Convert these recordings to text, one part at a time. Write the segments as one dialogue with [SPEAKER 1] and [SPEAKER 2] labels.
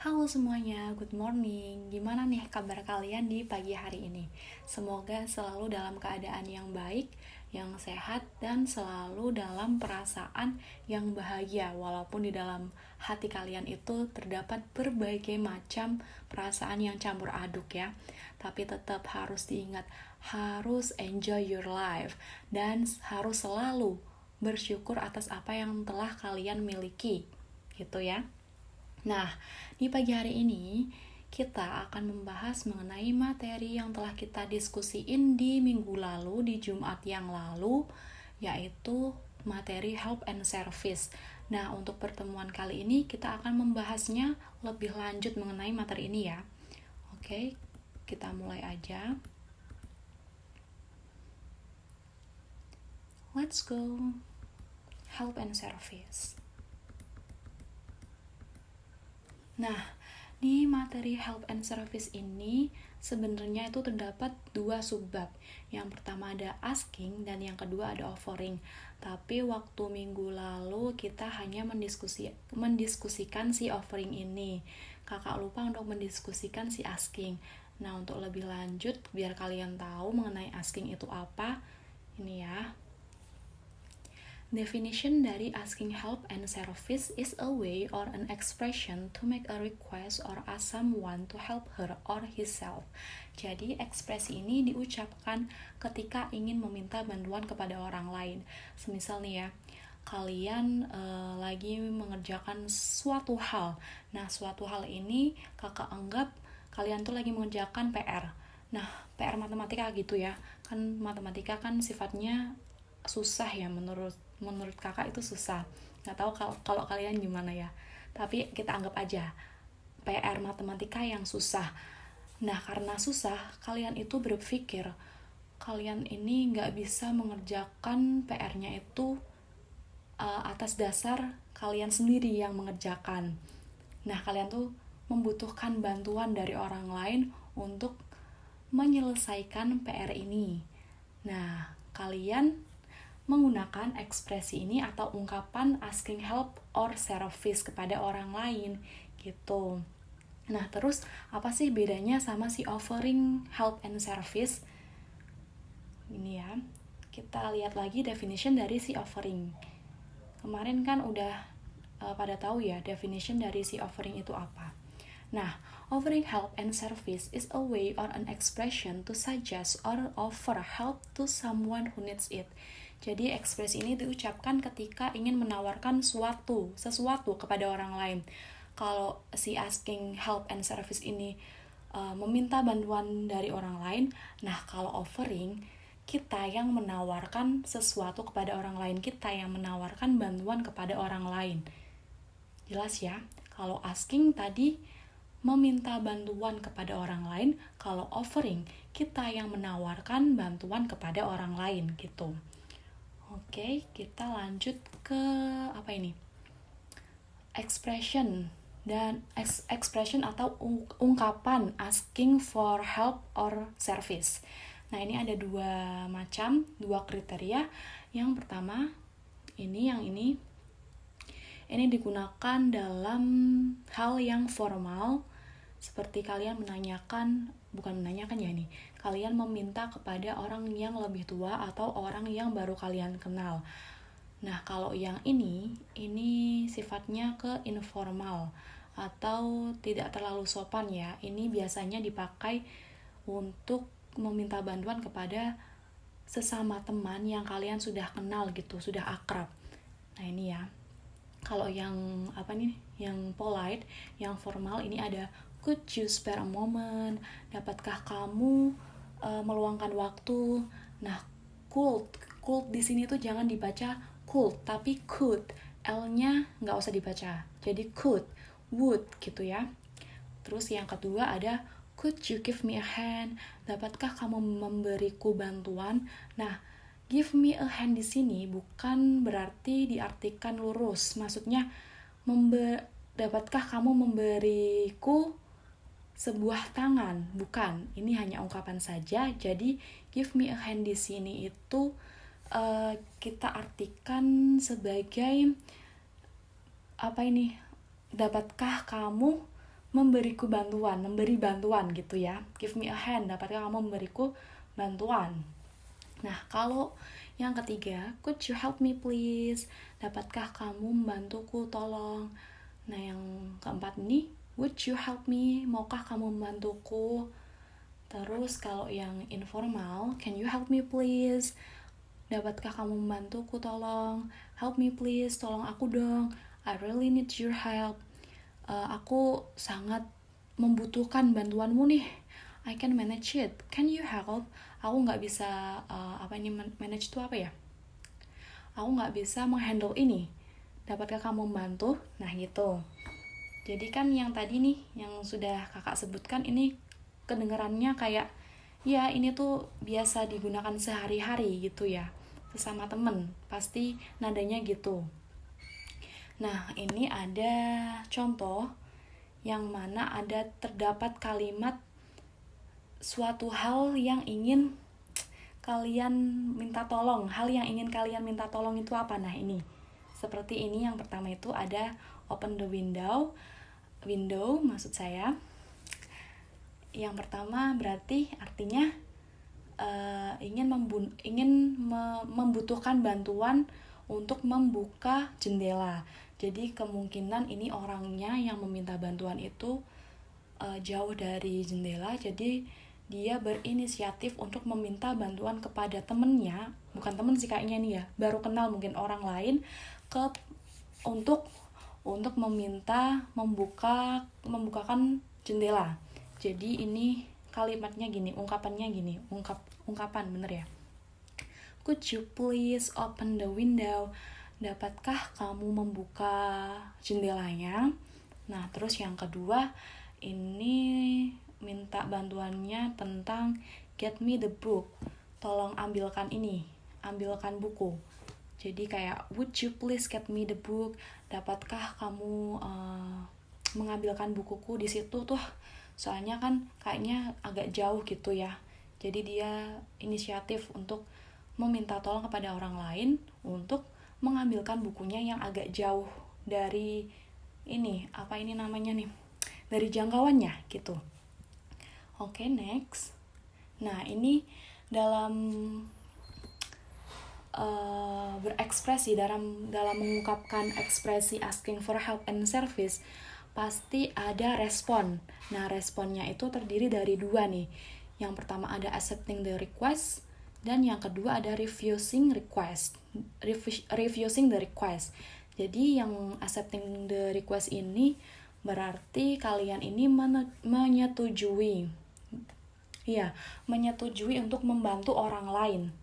[SPEAKER 1] Halo semuanya, good morning. Gimana nih kabar kalian di pagi hari ini? Semoga selalu dalam keadaan yang baik, yang sehat, dan selalu dalam perasaan yang bahagia. Walaupun di dalam hati kalian itu terdapat berbagai macam perasaan yang campur aduk ya. Tapi tetap harus diingat, harus enjoy your life. Dan harus selalu bersyukur atas apa yang telah kalian miliki. Gitu ya. Nah, di pagi hari ini kita akan membahas mengenai materi yang telah kita diskusiin di minggu lalu, di Jumat yang lalu, yaitu materi help and service. Nah, untuk pertemuan kali ini kita akan membahasnya lebih lanjut mengenai materi ini ya. Oke, kita mulai aja. Let's go. Help and service. Nah, di materi help and service ini sebenarnya itu terdapat dua subbab. Yang pertama ada asking dan yang kedua ada offering. Tapi waktu minggu lalu kita hanya mendiskusikan si offering ini. Kakak lupa untuk mendiskusikan si asking. Nah, untuk lebih lanjut biar kalian tahu mengenai asking itu apa, ini ya. Definition dari asking help and service is a way or an expression to make a request or ask someone to help her or himself. Jadi ekspresi ini diucapkan ketika ingin meminta bantuan kepada orang lain. Semisal nih ya, kalian lagi mengerjakan suatu hal. Nah, suatu hal ini kakak anggap kalian tuh lagi mengerjakan PR. Nah, PR matematika gitu ya. Kan matematika kan sifatnya susah ya, menurut kakak itu susah. Nggak tahu kalau kalian gimana ya, tapi kita anggap aja PR matematika yang susah. Nah, karena susah, kalian itu berpikir kalian ini nggak bisa mengerjakan PR-nya itu atas dasar kalian sendiri yang mengerjakan. Nah, kalian tuh membutuhkan bantuan dari orang lain untuk menyelesaikan PR ini. Nah, kalian menggunakan ekspresi ini atau ungkapan asking help or service kepada orang lain gitu. Nah, terus apa sih bedanya sama si offering help and service? Ini ya, kita lihat lagi definition dari si offering. Kemarin kan udah pada tahu ya definition dari si offering itu apa. Nah, offering help and service is a way or an expression to suggest or offer help to someone who needs it. Jadi ekspresi ini diucapkan ketika ingin menawarkan sesuatu kepada orang lain. Kalau si asking help and service ini meminta bantuan dari orang lain, nah kalau offering kita yang menawarkan sesuatu kepada orang lain, kita yang menawarkan bantuan kepada orang lain. Jelas ya? Kalau asking tadi meminta bantuan kepada orang lain, kalau offering kita yang menawarkan bantuan kepada orang lain gitu. Oke, kita lanjut ke apa ini? Expression atau ungkapan asking for help or service. Nah, ini ada dua kriteria. Yang pertama, yang ini digunakan dalam hal yang formal, seperti kalian kalian meminta kepada orang yang lebih tua atau orang yang baru kalian kenal. Nah, kalau yang ini sifatnya ke informal atau tidak terlalu sopan ya. Ini biasanya dipakai untuk meminta bantuan kepada sesama teman yang kalian sudah kenal gitu, sudah akrab. Nah, ini ya. Kalau yang yang polite, yang formal ini ada could you spare a moment? Dapatkah kamu meluangkan waktu? Nah, could di sini tuh jangan dibaca could, tapi could. L-nya nggak usah dibaca. Jadi could, would gitu ya. Terus yang kedua ada could you give me a hand? Dapatkah kamu memberiku bantuan? Nah, give me a hand di sini bukan berarti diartikan lurus. Maksudnya dapatkah kamu memberiku sebuah tangan? Bukan. Ini hanya ungkapan saja. Jadi give me a hand di sini itu kita artikan sebagai dapatkah kamu memberiku bantuan, memberi bantuan gitu ya. Give me a hand, dapatkah kamu memberiku bantuan? Nah, kalau yang ketiga, could you help me please? Dapatkah kamu membantuku, tolong? Nah, yang keempat ini, would you help me? Maukah kamu membantuku? Terus kalau yang informal, can you help me please? Dapatkah kamu membantuku, tolong? Help me please, tolong aku dong. I really need your help. Aku sangat membutuhkan bantuanmu nih. I can manage it. Can you help? Aku nggak bisa manage itu apa ya? Aku nggak bisa menghandle ini. Dapatkah kamu membantu? Nah gitu. Jadi kan yang tadi nih, yang sudah kakak sebutkan ini kedengarannya kayak ya ini tuh biasa digunakan sehari-hari gitu ya, sesama temen pasti nadanya gitu. Nah ini ada contoh yang mana terdapat kalimat suatu hal yang ingin kalian minta tolong. Hal yang ingin kalian minta tolong itu apa? Nah ini seperti ini. Yang pertama itu ada open the window maksud saya. Yang pertama berarti artinya ingin membutuhkan bantuan untuk membuka jendela. Jadi kemungkinan ini orangnya yang meminta bantuan itu jauh dari jendela, jadi dia berinisiatif untuk meminta bantuan kepada temennya, bukan temen sih kayaknya nih ya, baru kenal mungkin orang lain, untuk meminta membukakan jendela. Jadi ini kalimatnya gini, ungkapan bener ya. Could you please open the window? Dapatkah kamu membuka jendelanya? Nah, terus yang kedua, ini minta bantuannya tentang get me the book. Tolong ambilkan buku. Jadi kayak would you please get me the book? Dapatkah kamu mengambilkan bukuku? Di situ tuh soalnya kan kayaknya agak jauh gitu ya. Jadi dia inisiatif untuk meminta tolong kepada orang lain untuk mengambilkan bukunya yang agak jauh dari dari jangkauannya gitu. Oke, next. Nah, ini dalam berekspresi, dalam mengungkapkan ekspresi asking for help and service, pasti ada respon. Nah, responnya itu terdiri dari dua nih. Yang pertama ada accepting the request, dan yang kedua ada refusing the request. Jadi yang accepting the request ini berarti kalian ini menyetujui. Iya, menyetujui untuk membantu orang lain.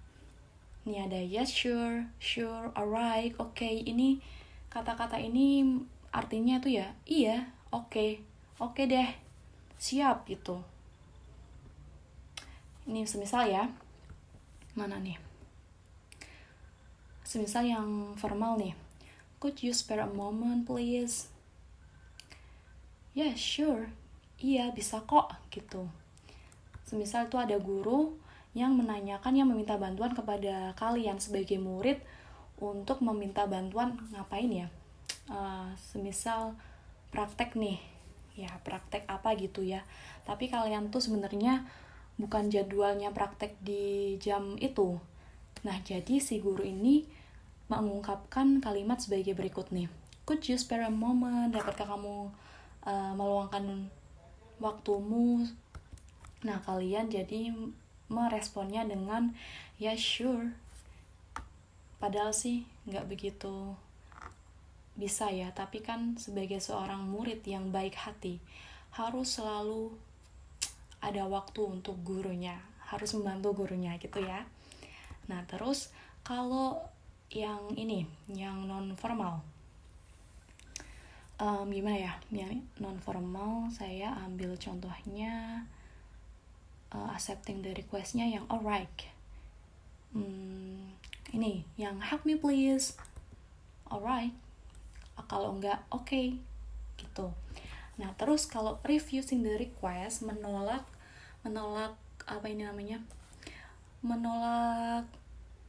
[SPEAKER 1] Ini ada yes, sure, alright, okay. Ini kata-kata ini artinya tuh ya, iya, oke deh, siap gitu. Ini semisal ya, mana nih? Semisal yang formal nih. Could you spare a moment please? Yeah, sure. Iya, bisa kok gitu. Semisal itu ada guru yang meminta bantuan kepada kalian sebagai murid untuk meminta bantuan ngapain ya? Semisal praktek nih. Ya, praktek apa gitu ya. Tapi kalian tuh sebenarnya bukan jadwalnya praktek di jam itu. Nah, jadi si guru ini mengungkapkan kalimat sebagai berikut nih. Could you spare a moment? Dapatkah kamu meluangkan waktumu? Nah, kalian jadi meresponnya dengan ya sure. Padahal sih nggak begitu bisa ya, tapi kan sebagai seorang murid yang baik hati harus selalu ada waktu untuk gurunya, harus membantu gurunya gitu ya. Nah, terus kalau yang ini, yang non formal, gimana ya? Yang non formal saya ambil contohnya accepting the request-nya yang alright. Ini yang help me please, alright. Kalau enggak okay gitu. Nah, terus kalau refusing the request, menolak menolak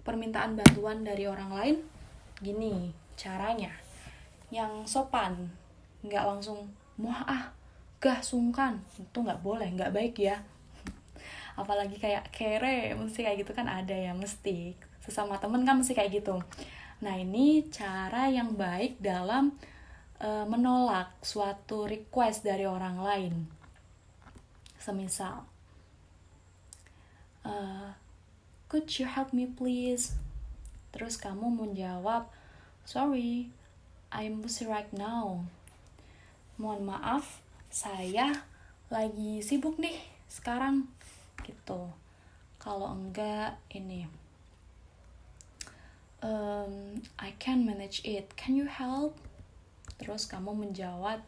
[SPEAKER 1] permintaan bantuan dari orang lain, gini caranya yang sopan, nggak langsung gagah, sungkan. Itu nggak boleh, nggak baik ya. Apalagi kayak kere, mesti kayak gitu kan ada ya, mesti. Sesama temen kan mesti kayak gitu. Nah, ini cara yang baik dalam menolak suatu request dari orang lain. Semisal, could you help me please? Terus kamu menjawab, sorry, I'm busy right now. Mohon maaf, saya lagi sibuk nih sekarang. Gitu. Kalau enggak, ini, I can manage it, can you help? Terus kamu menjawab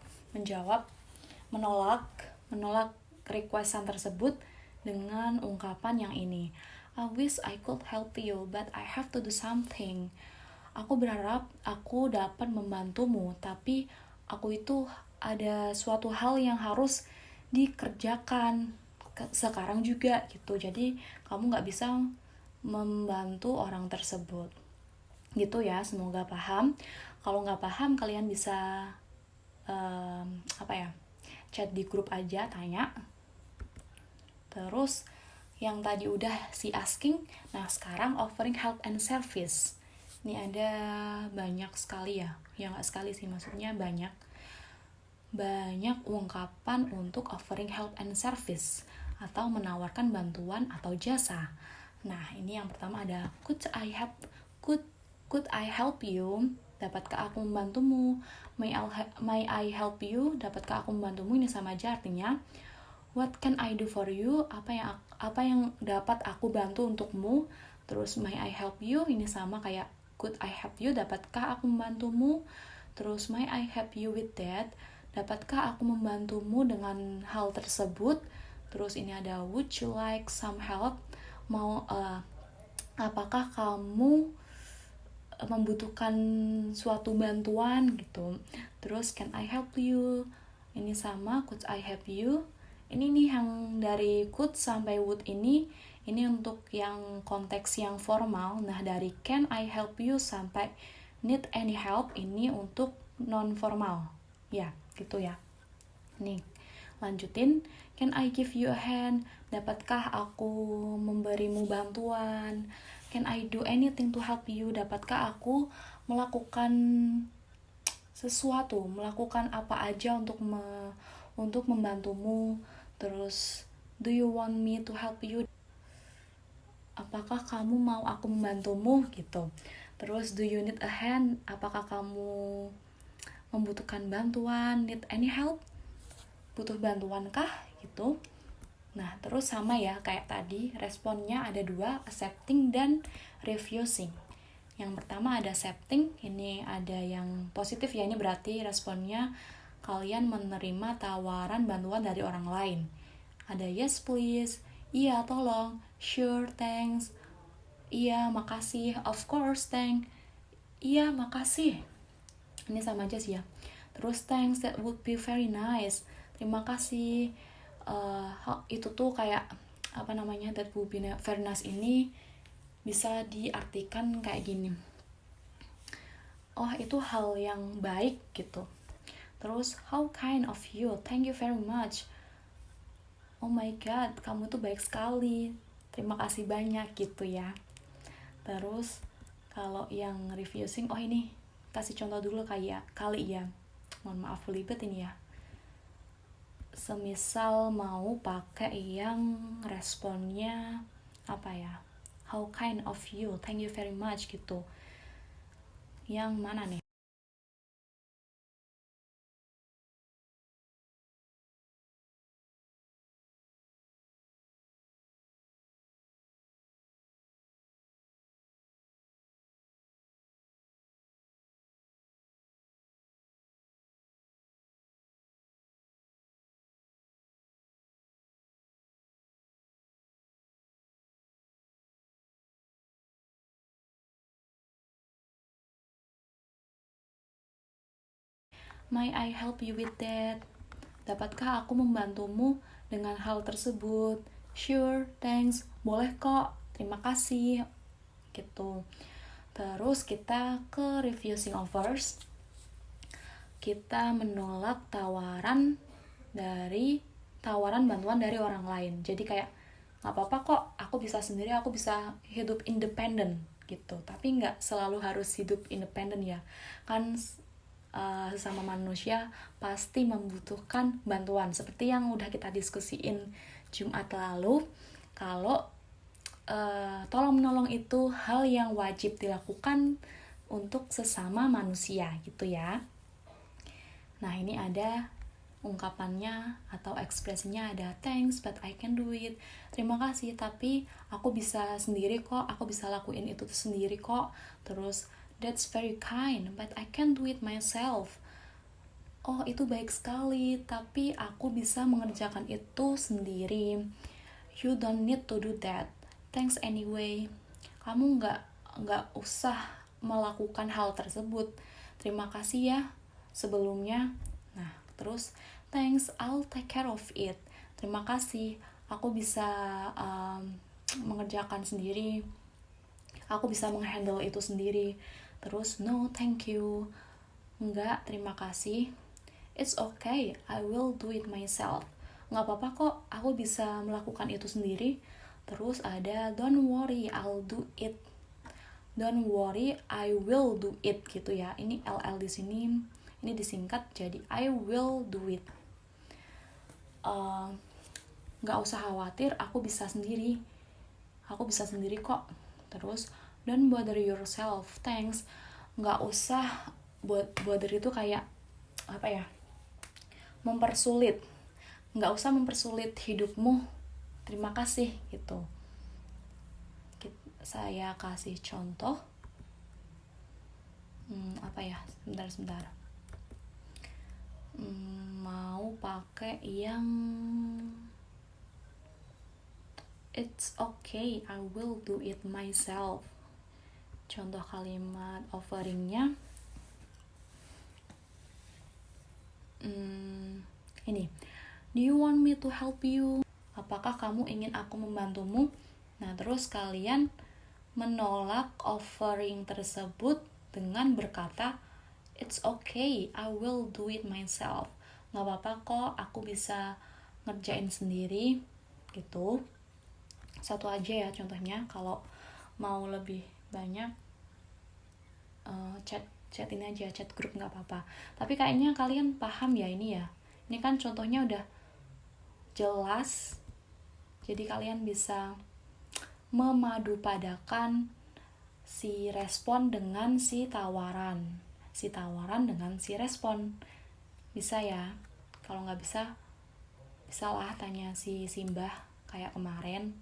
[SPEAKER 1] menolak requestan tersebut dengan ungkapan yang ini, I wish I could help you but I have to do something. Aku berharap aku dapat membantumu, tapi aku itu ada suatu hal yang harus dikerjakan sekarang juga gitu. Jadi kamu nggak bisa membantu orang tersebut. Gitu ya, semoga paham. Kalau nggak paham, kalian bisa chat di grup aja, tanya. Terus yang tadi udah si asking, nah sekarang offering help and service. Ini ada banyak sekali ya, nggak sekali sih, maksudnya banyak ungkapan untuk offering help and service atau menawarkan bantuan atau jasa. Nah, ini yang pertama ada could I help you? Dapatkah aku membantumu? May I help you? Dapatkah aku membantumu? Ini sama aja artinya. What can I do for you? Apa yang dapat aku bantu untukmu? Terus may I help you? Ini sama kayak could I help you? Dapatkah aku membantumu? Terus may I help you with that? Dapatkah aku membantumu dengan hal tersebut? Terus ini ada would you like some help? Apakah kamu membutuhkan suatu bantuan gitu. Terus can I help you? Ini sama could I help you? Ini nih yang dari could sampai would ini untuk yang konteks yang formal. Nah, dari can I help you sampai need any help ini untuk non formal. Ya, gitu ya. Nih, lanjutin. Can I give you a hand? Dapatkah aku memberimu bantuan? Can I do anything to help you? Dapatkah aku melakukan sesuatu, melakukan apa aja untuk membantumu? Terus, do you want me to help you? Apakah kamu mau aku membantumu? Gitu. Terus, do you need a hand? Apakah kamu membutuhkan bantuan? Need any help? Butuh bantuan kah? Gitu. Nah, terus sama ya kayak tadi, responnya ada dua, accepting dan refusing. Yang pertama ada accepting, ini ada yang positif ya, ini berarti responnya kalian menerima tawaran bantuan dari orang lain. Ada yes please, iya tolong, sure thanks, iya makasih, of course thanks, iya makasih. Ini sama aja sih ya. Terus thanks, that would be very nice, terima kasih. Itu tuh kayak that would be very nice ini bisa diartikan kayak gini, oh itu hal yang baik gitu. Terus how kind of you, thank you very much, oh my god kamu tuh baik sekali, terima kasih banyak gitu ya. Terus kalau yang refusing, oh ini kasih contoh dulu kali ya, mohon maaf belibet ini ya. Semisal mau pakai yang responnya how kind of you, thank you very much gitu. Yang mana nih? May I help you with that? Dapatkah aku membantumu dengan hal tersebut? Sure, thanks. Boleh kok. Terima kasih. Gitu. Terus kita ke refusing offers. Kita menolak tawaran dari tawaran bantuan dari orang lain. Jadi kayak nggak apa-apa kok, aku bisa sendiri, aku bisa hidup independen gitu. Tapi nggak selalu harus hidup independen ya, kan sesama manusia pasti membutuhkan bantuan. Seperti yang udah kita diskusiin Jumat lalu, kalau tolong menolong itu hal yang wajib dilakukan untuk sesama manusia gitu ya. Nah, ini ada ungkapannya atau ekspresinya, ada thanks but I can do it. Terima kasih tapi aku bisa sendiri kok, aku bisa lakuin itu sendiri kok. Terus that's very kind but I can do it myself. Oh, itu baik sekali tapi aku bisa mengerjakan itu sendiri. You don't need to do that. Thanks anyway. Kamu nggak usah melakukan hal tersebut. Terima kasih ya sebelumnya. Nah, terus thanks, I'll take care of it. Terima kasih, aku bisa mengerjakan sendiri. Aku bisa menghandle itu sendiri. Terus no, thank you. Enggak, terima kasih. It's okay, I will do it myself. Nggak apa-apa kok, aku bisa melakukan itu sendiri. Terus ada don't worry, I'll do it. Don't worry, I will do it gitu ya. Ini LL di sini, ini disingkat jadi I will do it. Nggak usah khawatir, aku bisa sendiri. Aku bisa sendiri kok. Terus don't bother yourself, thanks. Nggak usah bother itu kayak apa ya? Mempersulit. Nggak usah mempersulit hidupmu. Terima kasih gitu. Saya kasih contoh. Apa ya? Sebentar. Mau pakai yang it's okay, I will do it myself. Contoh kalimat offeringnya ini, do you want me to help you? Apakah kamu ingin aku membantumu? Nah, terus kalian menolak offering tersebut dengan berkata it's okay, I will do it myself. Gak apa-apa kok, aku bisa ngerjain sendiri gitu. Satu aja ya contohnya. Kalau mau lebih banyak chat ini aja, chat grup gak apa-apa. Tapi kayaknya kalian paham ya ini ya. Ini kan contohnya udah jelas. Jadi kalian bisa memadupadakan si respon dengan si tawaran. Si tawaran dengan si respon. Bisa ya. Kalau nggak bisa, bisalah tanya si Simbah kayak kemarin.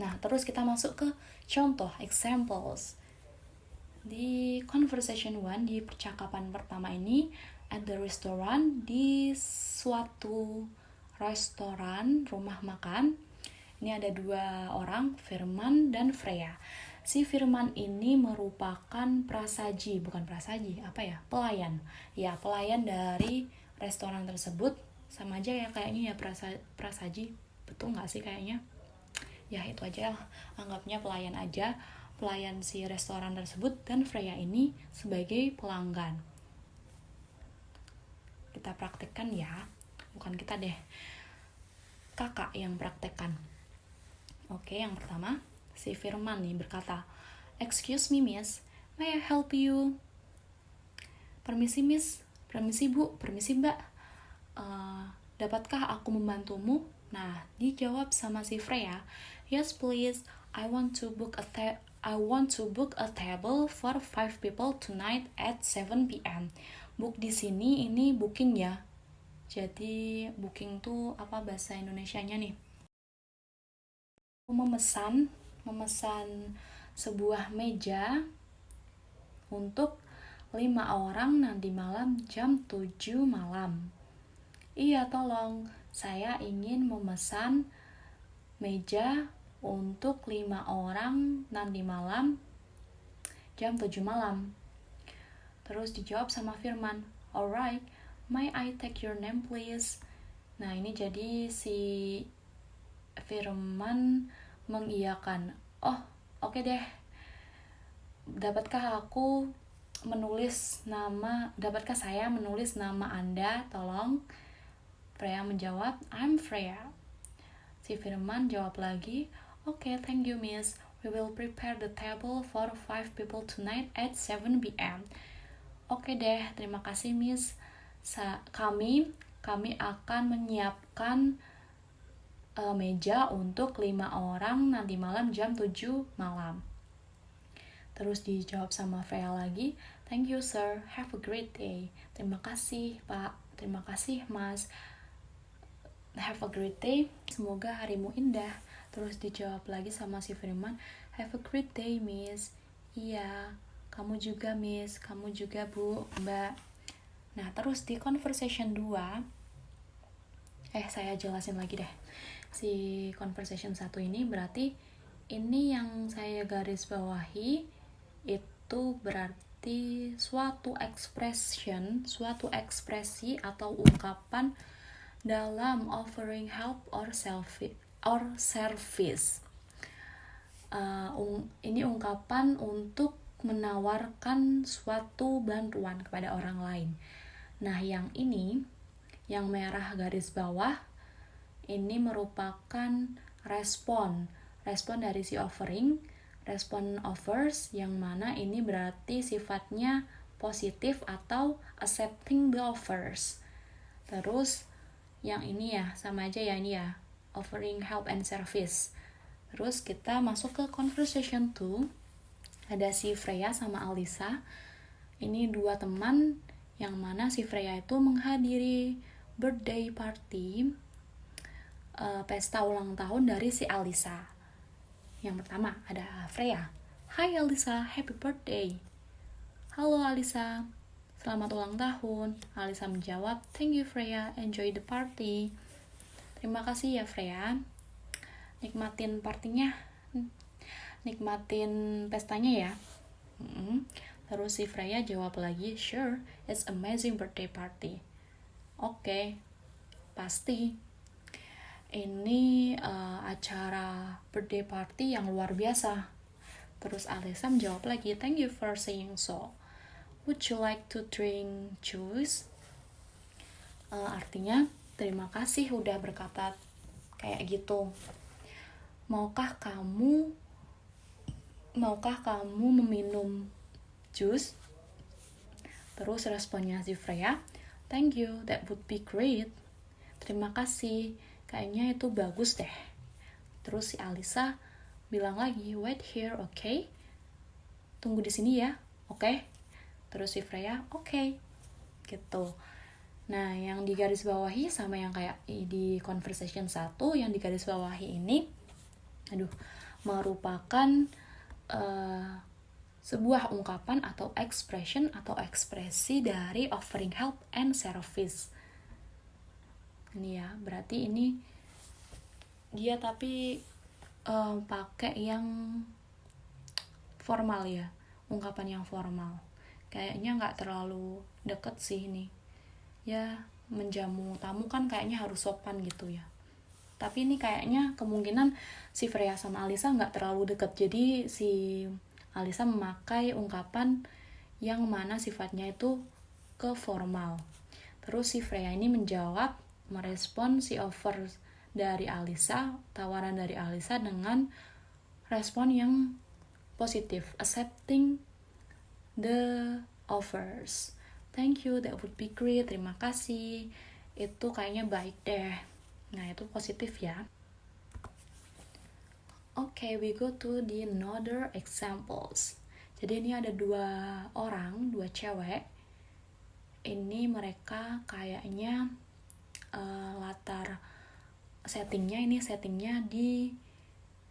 [SPEAKER 1] Nah, terus kita masuk ke contoh, examples. Di conversation 1, di percakapan pertama ini, at the restaurant, di suatu restoran, rumah makan. Ini ada 2 orang, Firman dan Freya. Si Firman ini merupakan pelayan. Ya, pelayan dari restoran tersebut. Sama aja ya kayaknya ya, prasaji. Betul nggak sih kayaknya? Ya itu aja lah, anggapnya pelayan aja. Pelayan si restoran tersebut, dan Freya ini sebagai pelanggan. Kita praktekkan ya. Bukan kita deh, kakak yang praktekkan. Oke, yang pertama, si Firman nih berkata, excuse me miss, may I help you? Permisi miss, permisi bu, permisi mbak, dapatkah aku membantumu? Nah, dijawab sama si Freya, yes please, I want to book a table for 5 people tonight at 7 p.m. Book di sini ini booking ya. Jadi booking tuh apa bahasa Indonesianya nih? Memesan sebuah meja untuk 5 orang nanti malam jam 7 malam. Iya, tolong. Saya ingin memesan meja untuk 5 orang nanti malam jam 7 malam. Terus dijawab sama Firman, alright, may I take your name please? Nah, ini jadi si Firman mengiyakan. Oh, oke deh. Dapatkah saya menulis nama Anda, tolong? Freya menjawab, I'm Freya. Si Firman jawab lagi, Okay, thank you miss. We will prepare the table for 5 people tonight at 7 p.m. Oke deh, terima kasih miss. Kami akan menyiapkan meja untuk 5 orang nanti malam jam 7 malam. Terus dijawab sama Freya lagi, Thank you sir, have a great day. Terima kasih pak, terima kasih mas. Have a great day, semoga harimu indah. Terus dijawab lagi sama si Firman, Have a great day miss. Iya, kamu juga miss, kamu juga bu, mbak. Nah terus di conversation 2, saya jelasin lagi deh. Si conversation 1 ini berarti ini yang saya garis bawahi itu berarti suatu ekspresi atau ungkapan dalam offering help or service. Ini ungkapan untuk menawarkan suatu bantuan kepada orang lain. Nah, yang ini, yang merah garis bawah, ini merupakan respon dari si offering, respon offers, yang mana ini berarti sifatnya positif atau accepting the offers. Terus yang ini ya, sama aja ya ini ya, offering help and service. Terus kita masuk ke conversation 2. Ada si Freya sama Alisa. Ini 2 teman yang mana si Freya itu menghadiri birthday party, pesta ulang tahun dari si Alisa. Yang pertama ada Freya. Hai Alisa, happy birthday. Halo Alisa, selamat ulang tahun. Alisa menjawab, thank you Freya, enjoy the party. Terima kasih ya Freya, nikmatin partinya, nikmatin pestanya ya. Terus si Freya jawab lagi, sure, it's amazing birthday party. Oke, pasti ini acara birthday party yang luar biasa. Terus Alisa menjawab lagi, thank you for saying so. Would you like to drink juice? Artinya, terima kasih udah berkata kayak gitu. Maukah kamu meminum jus? Terus responnya si Freya, thank you, that would be great. Terima kasih, kayaknya itu bagus deh. Terus si Alisa bilang lagi, wait here, okay? Tunggu di sini ya, oke? Okay? Terus si Freya, oke, gitu. Nah, yang digarisbawahi sama yang kayak di conversation 1, yang digarisbawahi ini, merupakan sebuah ungkapan atau expression atau ekspresi dari offering help and service. Ini ya, berarti ini dia tapi pakai yang formal ya, ungkapan yang formal. Kayaknya nggak terlalu deket sih ini. Ya, menjamu tamu kan kayaknya harus sopan gitu ya. Tapi ini kayaknya kemungkinan si Freya sama Alisa nggak terlalu deket. Jadi si Alisa memakai ungkapan yang mana sifatnya itu ke formal. Terus si Freya ini menjawab, merespon si offer dari Alisa, tawaran dari Alisa dengan respon yang positif, accepting the offers. Thank you, that would be great. Terima kasih. Itu kayaknya baik deh. Nah, itu positif ya. Okay, we go to the another examples. Jadi ini ada 2 orang, 2 cewek. Ini mereka kayaknya latar settingnya di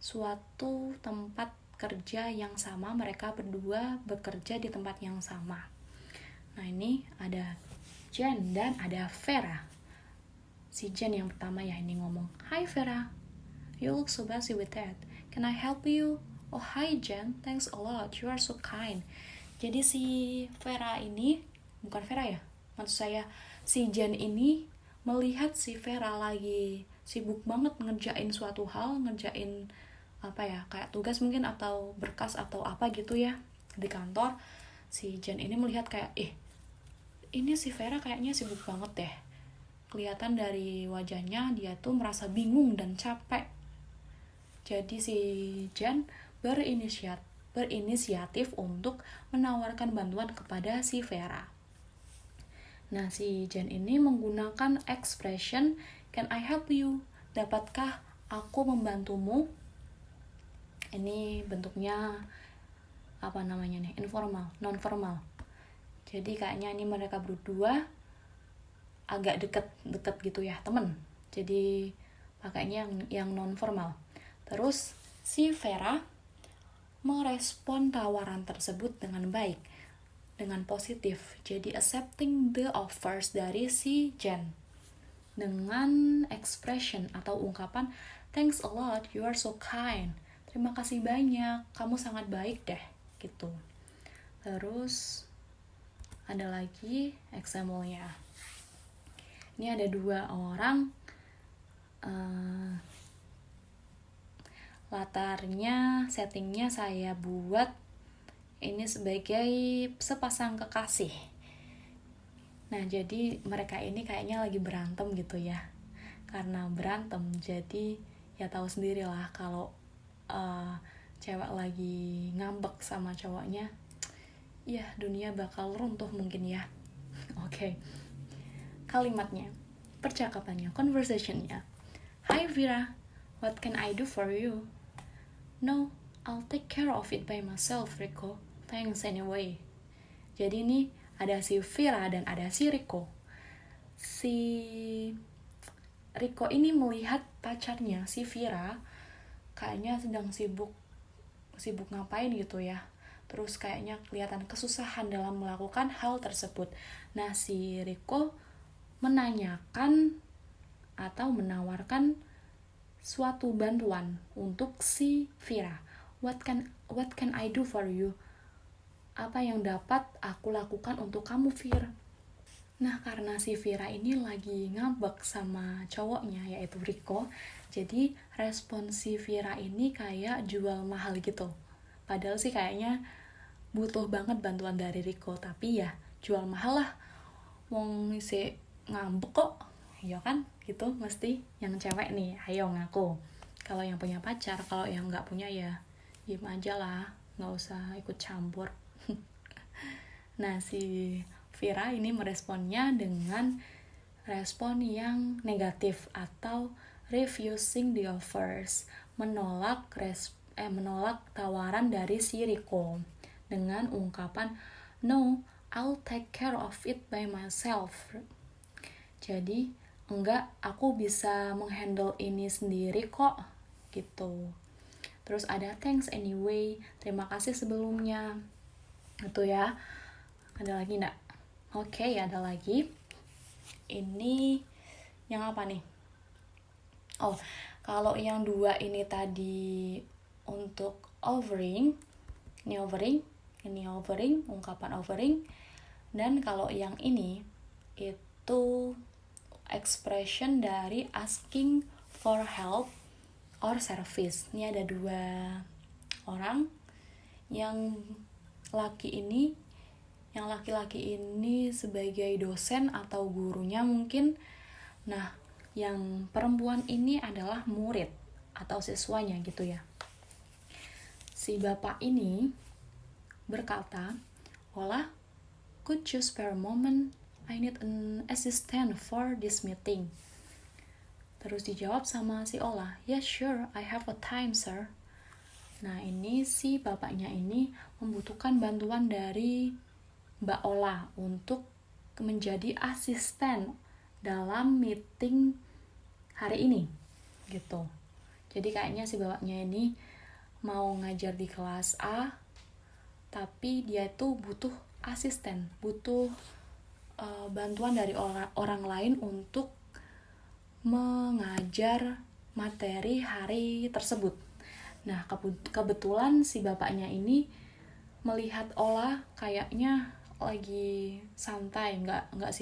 [SPEAKER 1] suatu tempat kerja yang sama. Mereka berdua bekerja di tempat yang sama. Nah, ini ada Jen dan ada Vera. Si Jen yang pertama ya ini ngomong, Hi Vera, you look so busy with that. Can I help you? Oh hi Jen, thanks a lot, you are so kind. Jadi si Vera ini, bukan Vera ya, maksud saya si Jen ini melihat si Vera lagi sibuk banget ngerjain suatu hal, ngerjain apa ya, kayak tugas mungkin atau berkas atau apa gitu ya di kantor. Si Jen ini melihat kayak, ini si Vera kayaknya sibuk banget deh. kelihatan dari wajahnya dia tuh merasa bingung dan capek. Jadi si Jen berinisiatif untuk menawarkan bantuan kepada si Vera. Nah, si Jen ini menggunakan expression "Can I help you?" Dapatkah aku membantumu? Ini bentuknya apa namanya nih? Informal, non formal. Jadi kayaknya ini mereka berdua agak deket gitu ya, temen. Jadi pakainya yang non formal. Terus si Vera merespon tawaran tersebut dengan baik, dengan positif. Jadi accepting the offers dari si Jen dengan expression atau ungkapan "Thanks a lot, you are so kind." Terima kasih banyak, kamu sangat baik deh, gitu. Terus ada lagi example-nya. Ini ada 2 orang, latarnya, settingnya saya buat ini sebagai sepasang kekasih. Nah, jadi mereka ini kayaknya lagi berantem gitu ya. Karena berantem, jadi ya tahu sendirilah kalau cewek lagi ngambek sama cowoknya, ya dunia bakal runtuh mungkin ya. Oke. Kalimatnya, percakapannya, conversationnya. Hi Vera, what can I do for you? No, I'll take care of it by myself, Rico. Thanks anyway. Jadi ini ada si Vera dan ada si Rico. Si Rico ini melihat pacarnya, si Vera, kayaknya sedang sibuk ngapain gitu ya. Terus kayaknya kelihatan kesusahan dalam melakukan hal tersebut. Nah, si Rico menanyakan atau menawarkan suatu bantuan untuk si Vera. What can I do for you? Apa yang dapat aku lakukan untuk kamu, Vera? Nah, karena si Vera ini lagi ngambek sama cowoknya, yaitu Rico, jadi respon si Vera ini kayak jual mahal gitu. Padahal sih kayaknya butuh banget bantuan dari Rico, tapi ya jual mahal lah. Wong si ngambek kok, ya kan? Gitu mesti yang cewek nih, ayo ngaku. Kalau yang punya pacar, kalau yang nggak punya ya diem aja lah, nggak usah ikut campur. Nah, si Vera ini meresponnya dengan respon yang negatif atau refusing the offers, menolak tawaran dari si Rico dengan ungkapan no, I'll take care of it by myself. Jadi enggak, aku bisa menghandle ini sendiri kok, gitu. Terus ada thanks anyway, terima kasih sebelumnya, gitu ya. Ada lagi enggak? Oke, ada lagi. Ini yang apa nih? Oh, kalau yang 2 ini tadi untuk offering, ini offering, ungkapan offering. Dan kalau yang ini itu expression dari asking for help or service. Ini ada 2 orang. Yang laki-laki ini sebagai dosen atau gurunya mungkin. Nah, yang perempuan ini adalah murid atau siswanya gitu ya. Si bapak ini berkata, "Hola, could you spare a moment? I need an assistant for this meeting." Terus dijawab sama si Ola, "Yeah, sure, I have a time, sir." Nah, ini si bapaknya ini membutuhkan bantuan dari Mbak Ola untuk menjadi asisten dalam meeting hari ini, gitu. Jadi kayaknya si bapaknya ini mau ngajar di kelas A, tapi dia itu butuh asisten, butuh bantuan dari orang lain untuk mengajar materi hari tersebut. Nah, kebetulan si bapaknya ini melihat Ola kayaknya lagi santai, nggak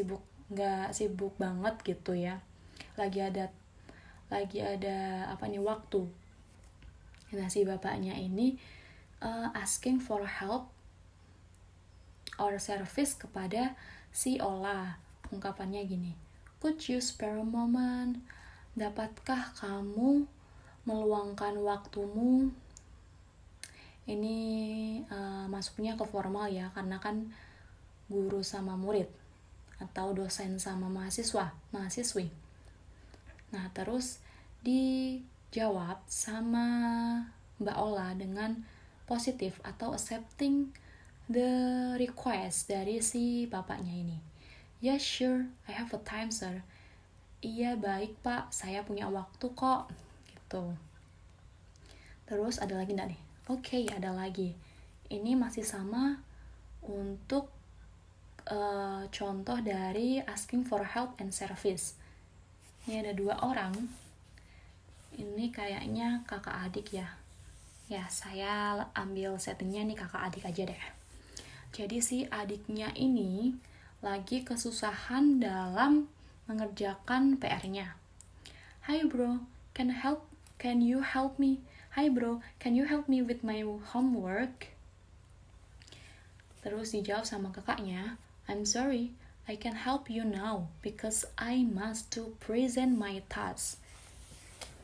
[SPEAKER 1] sibuk banget gitu ya. Lagi ada waktu. Nah, si bapaknya ini asking for help or service kepada si Ola. Ungkapannya gini, Could you spare a moment? Dapatkah kamu meluangkan waktumu? Ini masuknya ke formal ya, karena kan guru sama murid atau dosen sama mahasiswi. Nah, terus dijawab sama Mbak Ola dengan positif atau accepting the request dari si bapaknya ini. Yeah, sure, I have a time, sir. Iya, baik Pak, saya punya waktu kok. Gitu. Terus ada lagi enggak nih? Oke, ada lagi. Ini masih sama untuk contoh dari asking for help and service. Ini ada 2 orang. Ini kayaknya kakak adik ya. Ya, saya ambil settingnya nih kakak adik aja deh. Jadi si adiknya ini lagi kesusahan dalam mengerjakan PR-nya. Hi bro, can you help me? Hi bro, can you help me with my homework? Terus dijawab sama kakaknya, I'm sorry, I can help you now because I must to present my task.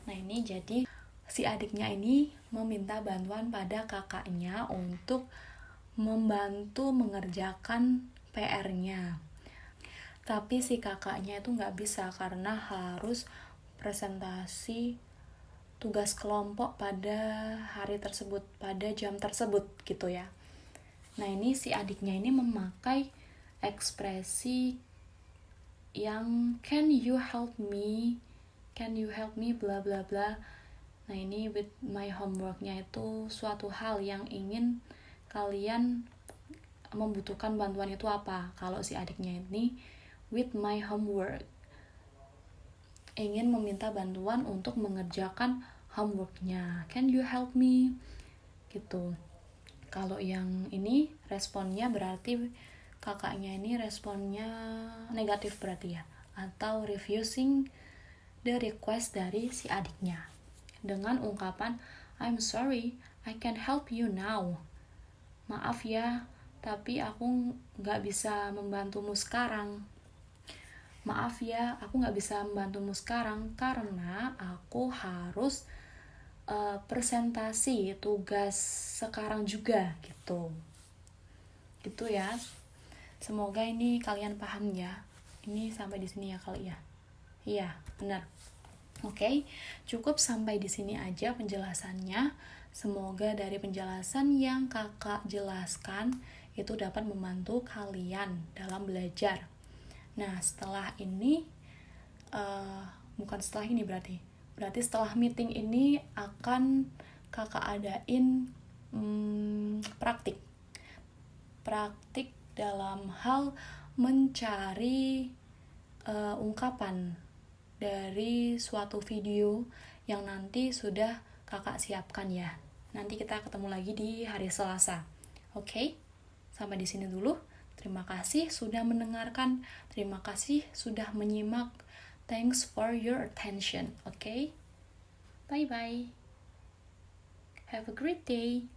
[SPEAKER 1] Nah, ini jadi si adiknya ini meminta bantuan pada kakaknya untuk membantu mengerjakan PR-nya. Tapi si kakaknya itu nggak bisa karena harus presentasi tugas kelompok pada hari tersebut, pada jam tersebut gitu ya. Nah, ini si adiknya ini memakai ekspresi yang can you help me bla bla bla. Nah, ini with my homework-nya itu suatu hal yang ingin kalian membutuhkan bantuan itu apa. Kalau si adiknya ini with my homework ingin meminta bantuan untuk mengerjakan homework-nya. Can you help me? Gitu. Kalau yang ini responnya berarti kakaknya ini responnya negatif berarti ya, atau refusing the request dari si adiknya dengan ungkapan I'm sorry, I can help you now. Maaf ya, tapi aku nggak bisa membantumu sekarang. Maaf ya, aku nggak bisa membantumu sekarang karena aku harus presentasi tugas sekarang juga gitu. Gitu ya. Semoga ini kalian paham ya. Ini sampai di sini ya kali ya. Iya, benar. Oke, cukup sampai di sini aja penjelasannya. Semoga dari penjelasan yang kakak jelaskan itu dapat membantu kalian dalam belajar. Nah, setelah ini, bukan setelah ini berarti setelah meeting ini akan kakak adain praktik dalam hal mencari ungkapan dari suatu video yang nanti sudah kakak siapkan ya. Nanti kita ketemu lagi di hari Selasa. Oke? Sampai di sini dulu. Terima kasih sudah mendengarkan. Terima kasih sudah menyimak. Thanks for your attention. Okay? Bye-bye. Have a great day.